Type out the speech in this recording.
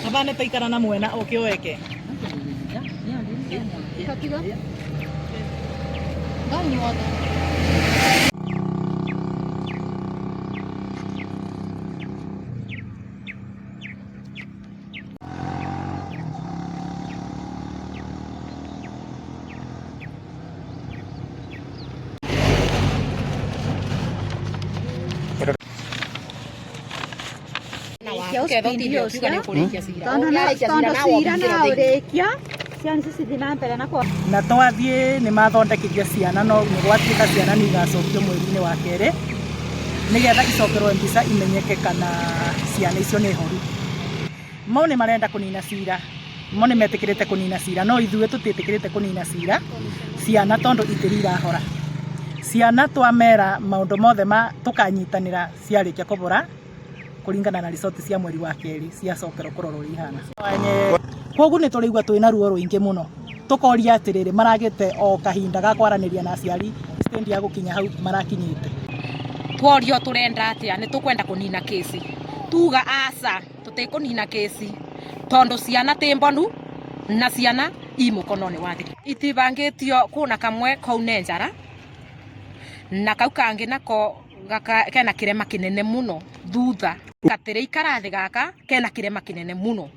Kabane taikarana mwena okioeke. Na twathiĩ nĩ mathondekirie ciana no nĩ gwatuĩka ciana nĩ igacokio mweri-inĩ wa kerĩ nĩgetha icokerwo mbica imenyeke kana ciana icio nĩ horu. Mo nĩ marenda kũnina cira, mo nĩ metĩkĩrĩte kũnina cira no ithuĩ tũtiĩtĩkĩrĩte kũnina cira ciana tondũ itĩri irahora. Ciana twamera maũndũ mothe tũkanyitanĩra ciarĩkia kũbora kũringana na resort cia mweri wa kerĩ ciacokerwo kũrorwo ihana. Koguo nĩ tũrĩigua twĩna ruo rũingĩ mũno. Tukoria atiriri maragite o kahinda ga kwaranĩria na aciari stendi ya gukinya hau marakinyite. Tworio turenda atia ni tukwenda kunina kesi. Tuga aca tutikunina kesi tondu ciana ti mbonu na ciana i mukononi wa thiri. Itibangitio kuna kamwe kaune njara na kau kangi nako kena kirema kinene muno thutha. Gatire ikarathi gaka kena kirema kinene muno.